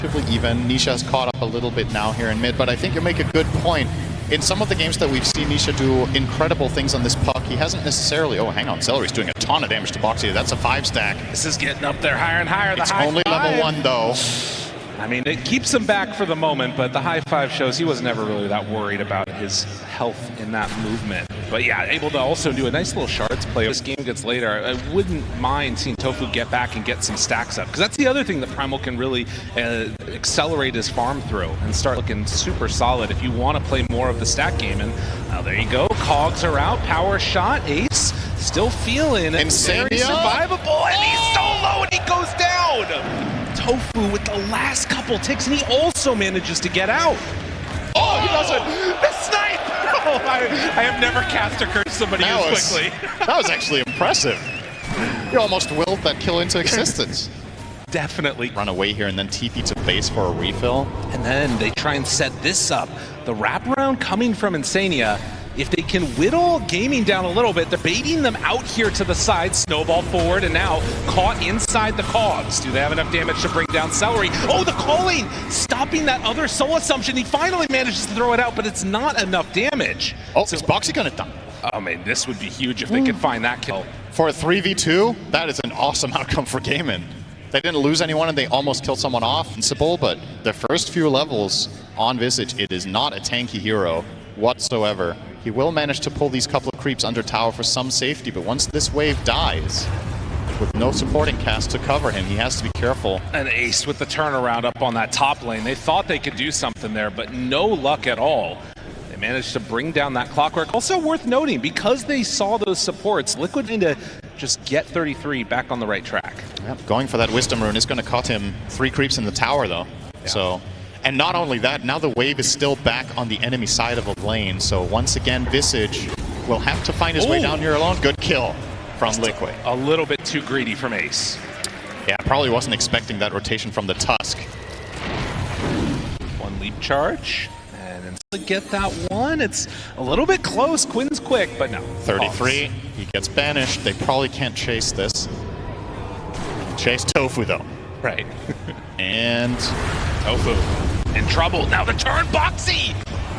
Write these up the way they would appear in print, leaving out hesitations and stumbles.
relatively even. Nisha's caught up a little bit now here in mid, but I think you make a good point. In some of the games that we've seen Nisha do incredible things on this puck, he hasn't necessarily... Oh, hang on, Celery's doing a ton of damage to Boxy. That's a 5-stack. This is getting up there higher and higher. It's only level 1, though. I mean, it keeps him back for the moment, but the high five shows he was never really that worried about his health in that movement. But yeah, able to also do a nice little shards play. If this game gets later, I wouldn't mind seeing Tofu get back and get some stacks up, because that's the other thing that Primal can really accelerate his farm through and start looking super solid if you want to play more of the stack game. And there you go, cogs are out, power shot, Ace still feeling very survivable, and he's so low and he goes down. Tofu with the last couple ticks, and he also manages to get out. Oh, he does it! The snipe! Oh, I have never cast or cursed somebody as quickly. That was actually impressive. You almost willed that kill into existence. Definitely. Run away here and then TP to base for a refill. And then they try and set this up. The wraparound coming from Insania. If they can whittle Gaimin down a little bit, they're baiting them out here to the side, snowball forward, and now caught inside the cogs. Do they have enough damage to bring down Celery? Oh, the calling! Stopping that other soul assumption. He finally manages to throw it out, but it's not enough damage. Oh, so, is Boxy gonna die? Oh man, this would be huge if they could find that kill. For a 3v2, that is an awesome outcome for Gaimin. They didn't lose anyone and they almost killed someone off. Invincible, but the first few levels on Visage, it is not a tanky hero whatsoever. He will manage to pull these couple of creeps under tower for some safety, but once this wave dies, with no supporting cast to cover him, he has to be careful. And Ace with the turnaround up on that top lane. They thought they could do something there, but no luck at all. They managed to bring down that clockwork. Also worth noting, because they saw those supports, Liquid need to just get 33 back on the right track. Yep, going for that Wisdom Rune is going to cost him 3 creeps in the tower, though. Yeah. So. And not only that, now the wave is still back on the enemy side of a lane. So once again, Visage will have to find his way down here alone. Good kill from Liquid. A little bit too greedy from Ace. Yeah, probably wasn't expecting that rotation from the Tusk. One leap charge. And to get that one, it's a little bit close. Quinn's quick, but no. 33, he gets banished. They probably can't chase this. Chase Tofu, though. Right. And Tofu in trouble. Now the turn, Boxy!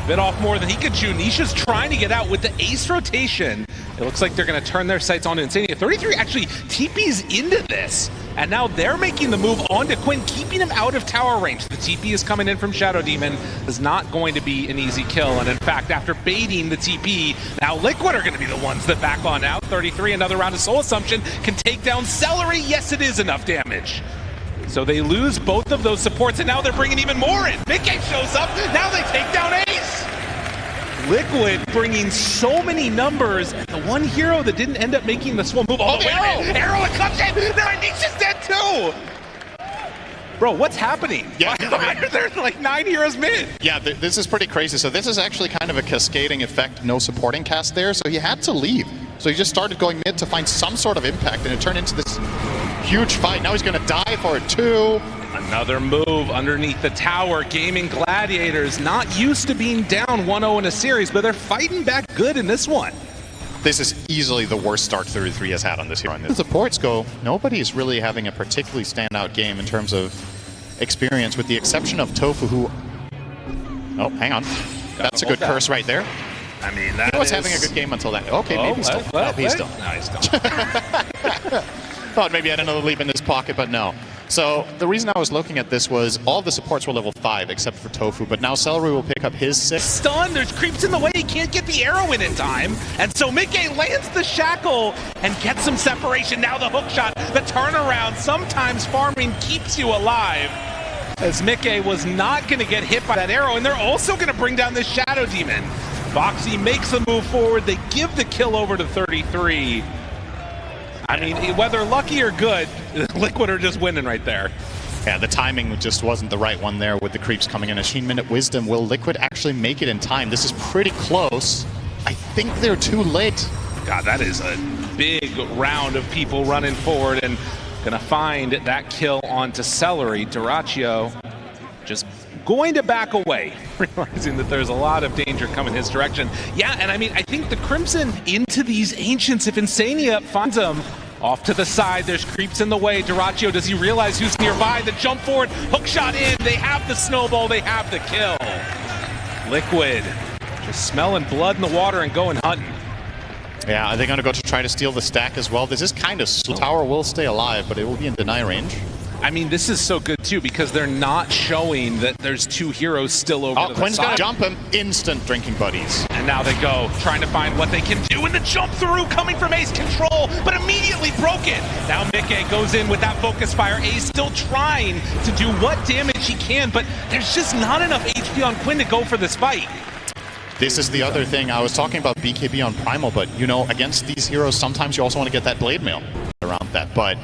Bit off more than he could chew. Nisha's trying to get out with the Ace rotation. It looks like they're going to turn their sights on Insania. 33 actually TP's into this. And now they're making the move onto Quinn, keeping him out of tower range. The TP is coming in from Shadow Demon. Is not going to be an easy kill. And in fact, after baiting the TP, now Liquid are going to be the ones that back on out. 33, another round of Soul Assumption, can take down Celery. Yes, it is enough damage. So they lose both of those supports, and now they're bringing even more in. Mickey shows up, now they take down Ace! Liquid bringing so many numbers, and the one hero that didn't end up making the swim move. Oh, the arrow! Arrow, it comes in! Now Nisha's dead too! Bro, what's happening? Yeah, There's like 9 heroes mid. Yeah, this is pretty crazy. So this is actually kind of a cascading effect, no supporting cast there, so he had to leave. So he just started going mid to find some sort of impact, and it turned into this huge fight. Now he's going to die for it too. Another move underneath the tower. Gaimin Gladiators, not used to being down 1-0 in a series, but they're fighting back good in this one. This is easily the worst start 33 has had on this hero. As the ports go, nobody's really having a particularly standout game in terms of experience, with the exception of Tofu, who... Oh, hang on. That's a good curse right there. I mean, that he was having a good game until that. Okay, maybe he's still... No, he's still. No, he's still. Thought maybe I had another leap in this pocket, but no. So the reason I was looking at this was all the supports were level 5 except for Tofu, but now Celery will pick up his 6. Stun, there's creeps in the way, he can't get the arrow in time. And so Mickey lands the shackle and gets some separation. Now the hook shot, the turnaround. Sometimes farming keeps you alive, as Mickey was not going to get hit by that arrow, and they're also going to bring down this Shadow Demon. Boxy makes the move forward, they give the kill over to 33. I mean, whether lucky or good, Liquid are just winning right there. Yeah, the timing just wasn't the right one there with the creeps coming in. A 18-minute wisdom. Will Liquid actually make it in time? This is pretty close. I think they're too late. God, that is a big round of people running forward and gonna find that kill onto Celery. Duraccio just going to back away, realizing that there's a lot of danger coming his direction. Yeah, and I mean, I think the Crimson into these Ancients, if Insania finds them, Off to the side, there's creeps in the way. Dyrachyo, does he realize who's nearby? The jump forward, hook shot in. They have the snowball, they have the kill. Liquid, just smelling blood in the water and going hunting. Yeah, are they going to go to try to steal the stack as well? This is kind of slow. Tower will stay alive, but it will be in deny range. I mean, this is so good too because they're not showing that there's two heroes still over to the Quinn's side. going to jump him. Instant drinking buddies. And now they go, trying to find what they can do. And the jump through coming from Ace Control, but immediately broken. Now Mickey goes in with that focus fire. Ace still trying to do what damage he can, but there's just not enough HP on Quinn to go for this fight. This is the other thing. I was talking about BKB on Primal, but you know, against these heroes, sometimes you also want to get that blade mail around that. But,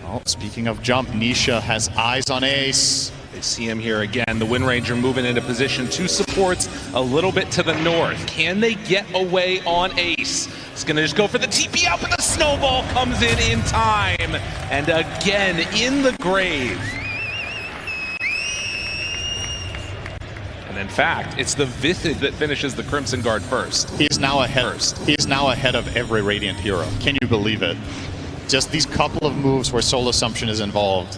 well, speaking of jump, Nisha has eyes on Ace. They see him here again. The Wind Ranger moving into position. Two supports a little bit to the north. Can they get away on Ace? It's going to just go for the TP out, but the snowball comes in time. And again, in the grave. And in fact, it's the Visage that finishes the Crimson Guard first. He's now ahead of every Radiant hero. Can you believe it? Just these couple of moves where Soul Assumption is involved,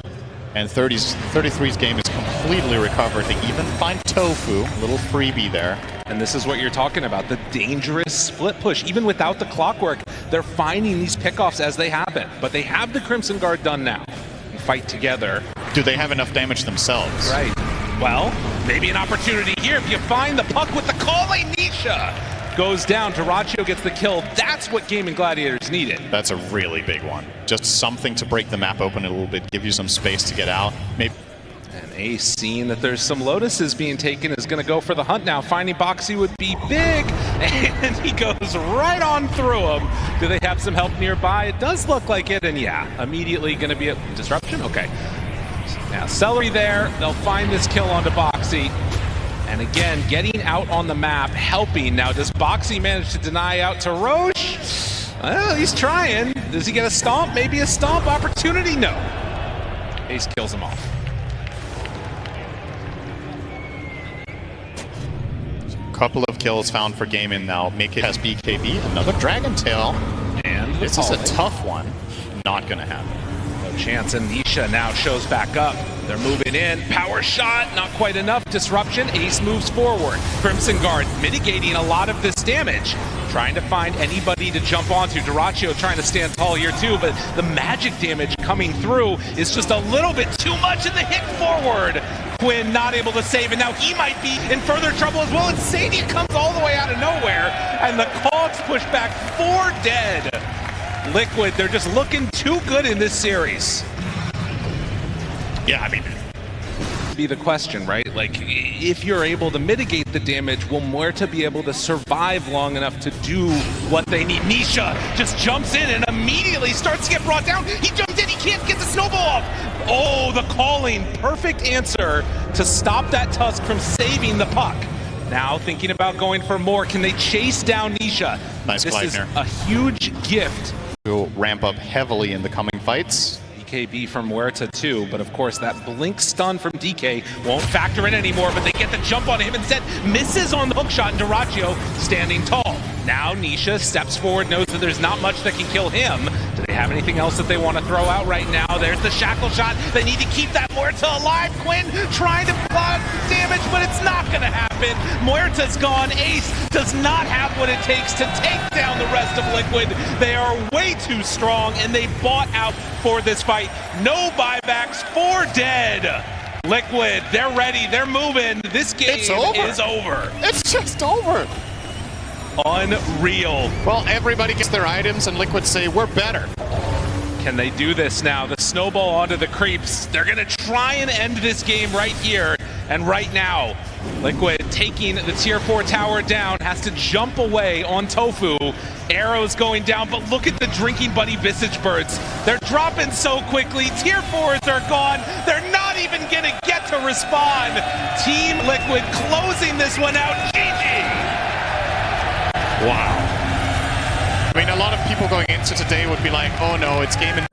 and 33's game is completely recovered. They even find Tofu, a little freebie there. And this is what you're talking about, the dangerous split push. Even without the clockwork, they're finding these pickoffs as they happen. But they have the Crimson Guard done now. They fight together. Do they have enough damage themselves? Right. Well, maybe an opportunity here if you find the puck with the calling. Nisha goes down. Dyrachyo gets the kill. That's what Gaimin Gladiators needed. That's a really big one. Just something to break the map open a little bit, give you some space to get out. Maybe. And Ace, seeing that there's some Lotuses being taken, is going to go for the hunt now. Finding Boxy would be big, and he goes right on through him. Do they have some help nearby? It does look like it, and yeah, immediately going to be a disruption. Okay. Now, Celery there, they'll find this kill onto Boxy. And again, getting out on the map, helping. Now, does Boxy manage to deny out to Roche? Well, he's trying. Does he get a stomp? Maybe a stomp opportunity? No. Ace kills him off. Couple of kills found for Gaimin now. Mickey has BKB, another Dragon Tail. And this is a tough one. Not going to happen. Chance, and Nisha now shows back up. They're moving in. Power shot, not quite enough. Disruption. Ace moves forward. Crimson Guard mitigating a lot of this damage. Trying to find anybody to jump onto. Dyrachyo trying to stand tall here too, but the magic damage coming through is just a little bit too much, and the hit forward. Quinn not able to save, and now he might be in further trouble as well. And Sadie comes all the way out of nowhere, and the Cogs push back 4 dead. Liquid, they're just looking too good in this series. Yeah, I mean, be the question, right? Like, if you're able to mitigate the damage, will Muerta be able to survive long enough to do what they need? Nisha just jumps in and immediately starts to get brought down. He jumped in, he can't get the snowball off. Oh, the calling, perfect answer to stop that Tusk from saving the puck. Now thinking about going for more. Can they chase down Nisha? Nice This is Gleipnir. a huge gift. Will ramp up heavily in the coming fights. BKB from Muerta too, but of course that blink stun from DK won't factor in anymore, but they get the jump on him instead. Misses on the hook shot, and Dyrachyo standing tall. Now Nisha steps forward, knows that there's not much that can kill him. Do they have anything else that they want to throw out right now? There's the shackle shot. They need to keep that Muerta alive. Quinn trying to block damage, but it's not going to happen. Muerta's gone. Ace does not have what it takes to take down the rest of Liquid. They are way too strong, and they bought out for this fight. No buybacks, 4 dead. Liquid, they're ready, they're moving. This game is over. It's just over. Unreal. Well, everybody gets their items, and Liquid say, we're better. Can they do this now? The snowball onto the creeps. They're going to try and end this game right here and right now. Liquid taking the tier 4 tower down, has to jump away on Tofu. Arrows going down, but look at the Drinking Buddy Visage Birds. They're dropping so quickly. Tier 4s are gone. They're not even going to get to respond. Team Liquid closing this one out. GG! Wow. I mean, a lot of people going into today would be like, oh no, it's Gaimin